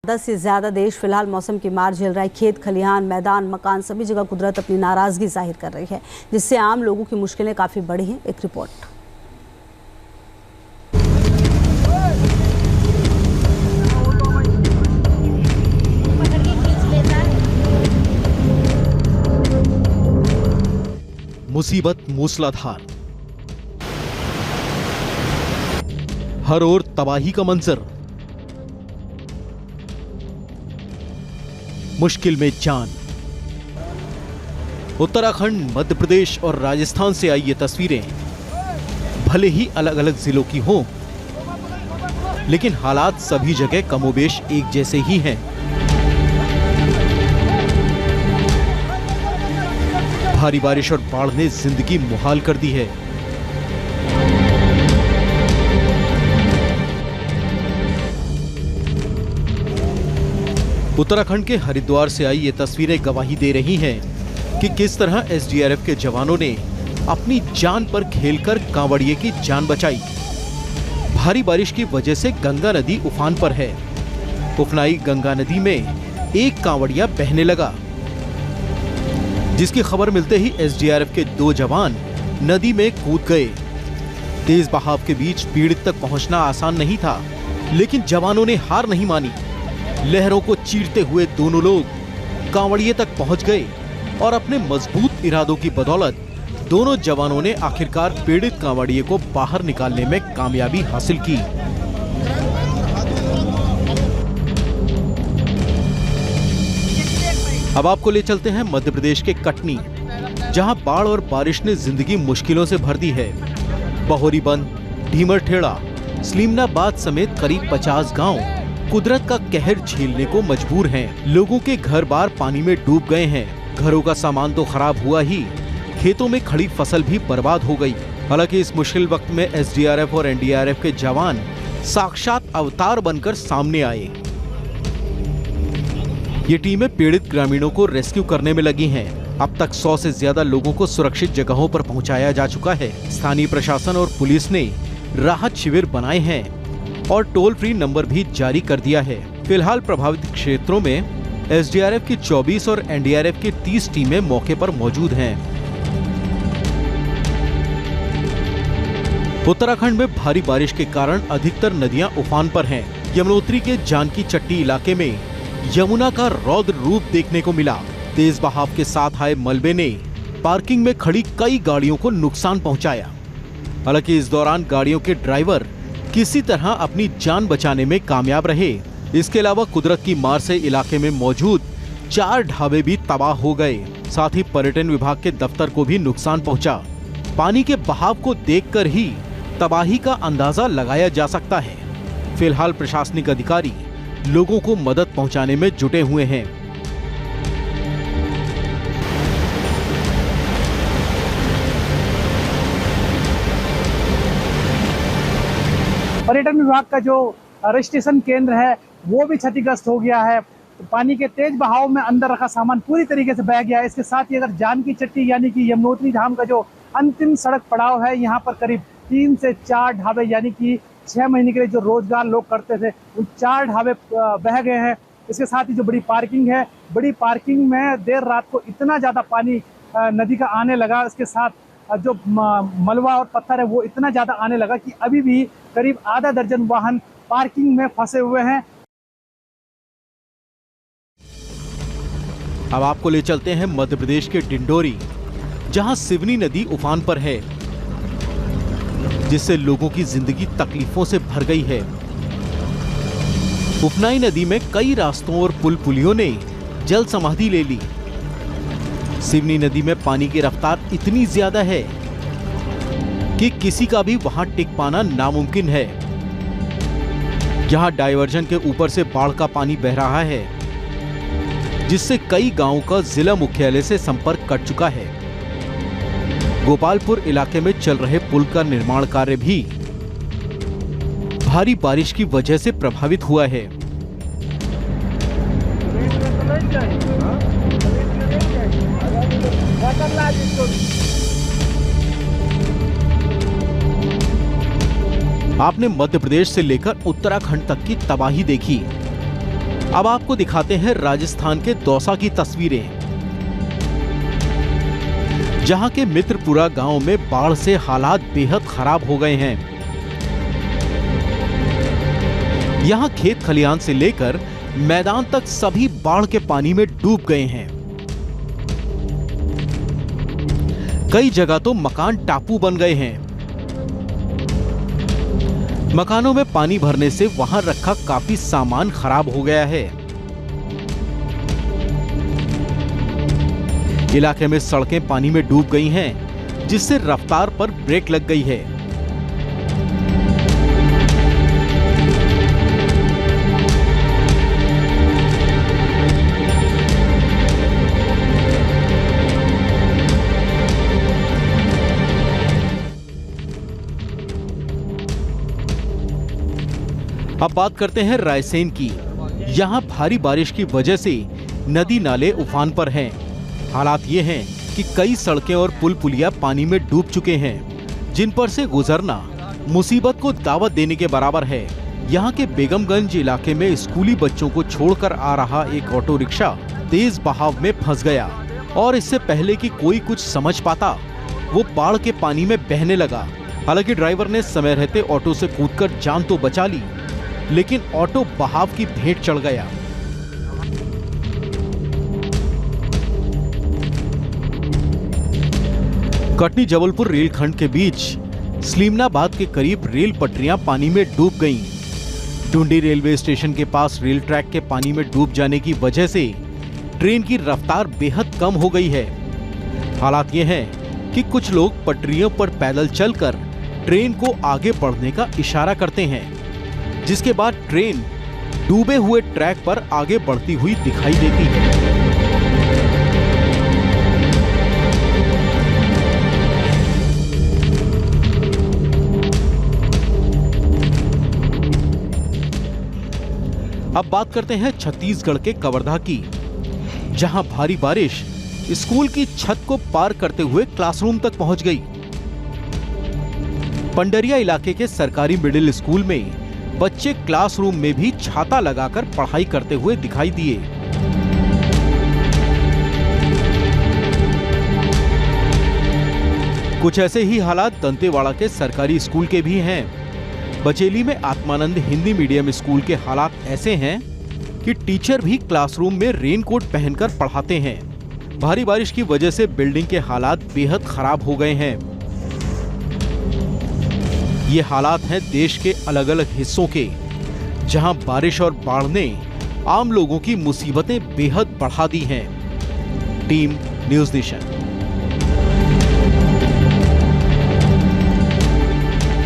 10 से ज्यादा देश फिलहाल मौसम की मार झेल रहा है। खेत खलिहान, मैदान, मकान सभी जगह कुदरत अपनी नाराजगी जाहिर कर रही है, जिससे आम लोगों की मुश्किलें काफी बढ़ी हैं। एक रिपोर्ट। मुसीबत मूसलाधार, हर ओर तबाही का मंजर, मुश्किल में जान। उत्तराखंड, मध्य प्रदेश और राजस्थान से आई ये तस्वीरें भले ही अलग अलग जिलों की हों, लेकिन हालात सभी जगह कमोबेश एक जैसे ही हैं। भारी बारिश और बाढ़ ने जिंदगी मुहाल कर दी है। उत्तराखंड के हरिद्वार से आई ये तस्वीरें गवाही दे रही हैं कि किस तरह एसडीआरएफ के जवानों ने अपनी जान पर खेलकर कांवड़िए की जान बचाई। भारी बारिश की वजह से गंगा नदी उफान पर है। उफनाई गंगा नदी में एक कांवड़िया बहने लगा, जिसकी खबर मिलते ही एसडीआरएफ के 2 जवान नदी में कूद गए। तेज बहाव के बीच पीड़ित तक पहुंचना आसान नहीं था, लेकिन जवानों ने हार नहीं मानी। लहरों को चीरते हुए दोनों लोग कांवड़िए तक पहुंच गए और अपने मजबूत इरादों की बदौलत दोनों जवानों ने आखिरकार पीड़ित कांवड़िए को बाहर निकालने में कामयाबी हासिल की। अब आपको ले चलते हैं मध्य प्रदेश के कटनी, जहां बाढ़ और बारिश ने जिंदगी मुश्किलों से भर दी है। बहोरीबंद, ढीमरठेड़ा, सलीमनाबाद समेत करीब 50 गांव कुदरत का कहर झेलने को मजबूर हैं। लोगों के घर बार पानी में डूब गए हैं। घरों का सामान तो खराब हुआ ही, खेतों में खड़ी फसल भी बर्बाद हो गई। हालांकि इस मुश्किल वक्त में एसडीआरएफ और एनडीआरएफ के जवान साक्षात अवतार बनकर सामने आए। ये टीमें पीड़ित ग्रामीणों को रेस्क्यू करने में लगी हैं। अब तक 100 से ज्यादा लोगों को सुरक्षित जगहों पर पहुंचाया जा चुका है। स्थानीय प्रशासन और पुलिस ने राहत शिविर बनाए हैं और टोल फ्री नंबर भी जारी कर दिया है। फिलहाल प्रभावित क्षेत्रों में एसडीआरएफ की 24 और एनडीआरएफ की 30 टीमें मौके पर मौजूद हैं। उत्तराखंड में भारी बारिश के कारण अधिकतर नदियां उफान पर हैं। यमुनोत्री के जानकी चट्टी इलाके में यमुना का रौद्र रूप देखने को मिला। तेज बहाव के साथ आए मलबे ने पार्किंग में खड़ी कई गाड़ियों को नुकसान पहुंचाया। हालांकि इस दौरान गाड़ियों के ड्राइवर किसी तरह अपनी जान बचाने में कामयाब रहे। इसके अलावा कुदरत की मार से इलाके में मौजूद 4 ढाबे भी तबाह हो गए। साथ ही पर्यटन विभाग के दफ्तर को भी नुकसान पहुंचा। पानी के बहाव को देखकर ही तबाही का अंदाजा लगाया जा सकता है। फिलहाल प्रशासनिक अधिकारी लोगों को मदद पहुंचाने में जुटे हुए हैं। पर्यटन विभाग का जो रजिस्ट्रेशन केंद्र है वो भी क्षतिग्रस्त हो गया है। पानी के तेज बहाव में अंदर रखा सामान पूरी तरीके से बह गया है। इसके साथ ही अगर जानकी चट्टी यानी कि यमुनोत्री धाम का जो अंतिम सड़क पड़ाव है, यहाँ पर करीब 3 से 4 ढाबे यानी कि 6 महीने के लिए जो रोजगार लोग करते थे, उन 4 ढाबे बह गए हैं। इसके साथ ही जो बड़ी पार्किंग है, बड़ी पार्किंग में देर रात को इतना ज़्यादा पानी नदी का आने लगा। इसके साथ जो मलबा और पत्थर है वो इतना ज़्यादा आने लगा कि अभी भी करीब आधा दर्जन वाहन पार्किंग में फंसे हुए हैं। अब आपको ले चलते हैं मध्य प्रदेश के डिंडोरी, जहां सिवनी नदी उफान पर है, जिससे लोगों की जिंदगी तकलीफों से भर गई है। उफनाई नदी में कई रास्तों और पुल पुलियों ने जल समाधि ले ली। सिवनी नदी में पानी की रफ्तार इतनी ज्यादा है कि किसी का भी वहां टिक पाना नामुमकिन है। यहां डायवर्जन के ऊपर से बाढ़ का पानी बह रहा है, जिससे कई गांवों का जिला मुख्यालय से संपर्क कट चुका है। गोपालपुर इलाके में चल रहे पुल का निर्माण कार्य भी भारी बारिश की वजह से प्रभावित हुआ है। आपने मध्य प्रदेश से लेकर उत्तराखंड तक की तबाही देखी। अब आपको दिखाते हैं राजस्थान के दौसा की तस्वीरें, जहां के मित्रपुरा गांव में बाढ़ से हालात बेहद खराब हो गए हैं। यहां खेत खलिहान से लेकर मैदान तक सभी बाढ़ के पानी में डूब गए हैं। कई जगह तो मकान टापू बन गए हैं। मकानों में पानी भरने से वहां रखा काफी सामान खराब हो गया है। इलाके में सड़कें पानी में डूब गई हैं, जिससे रफ्तार पर ब्रेक लग गई है। अब बात करते हैं रायसेन की। यहाँ भारी बारिश की वजह से नदी नाले उफान पर हैं। हालात ये हैं कि कई सड़कें और पुल पुलिया पानी में डूब चुके हैं, जिन पर से गुजरना मुसीबत को दावत देने के बराबर है। यहाँ के बेगमगंज इलाके में स्कूली बच्चों को छोड़कर आ रहा एक ऑटो रिक्शा तेज बहाव में फंस गया और इससे पहले कि कोई कुछ समझ पाता, वो बाढ़ के पानी में बहने लगा। हालांकि ड्राइवर ने समय रहते ऑटो से कूदकर जान तो बचा ली, लेकिन ऑटो बहाव की भेंट चढ़ गया। कटनी जबलपुर रेलखंड के बीच सलीमनाबाद के करीब रेल पटरियां पानी में डूब गईं। टुंडी रेलवे स्टेशन के पास रेल ट्रैक के पानी में डूब जाने की वजह से ट्रेन की रफ्तार बेहद कम हो गई है। हालात ये हैं कि कुछ लोग पटरियों पर पैदल चलकर ट्रेन को आगे बढ़ने का इशारा करते हैं, जिसके बाद ट्रेन डूबे हुए ट्रैक पर आगे बढ़ती हुई दिखाई देती है। अब बात करते हैं छत्तीसगढ़ के कवर्धा की, जहां भारी बारिश स्कूल की छत को पार करते हुए क्लासरूम तक पहुंच गई। पंडरिया इलाके के सरकारी मिडिल स्कूल में बच्चे क्लासरूम में भी छाता लगाकर पढ़ाई करते हुए दिखाई दिए। कुछ ऐसे ही हालात दंतेवाड़ा के सरकारी स्कूल के भी हैं। बचेली में आत्मानंद हिंदी मीडियम स्कूल के हालात ऐसे हैं कि टीचर भी क्लासरूम में रेनकोट पहनकर पढ़ाते हैं। भारी बारिश की वजह से बिल्डिंग के हालात बेहद खराब हो गए हैं। ये हालात हैं देश के अलग अलग हिस्सों के, जहां बारिश और बाढ़ ने आम लोगों की मुसीबतें बेहद बढ़ा दी हैं। Team news nation.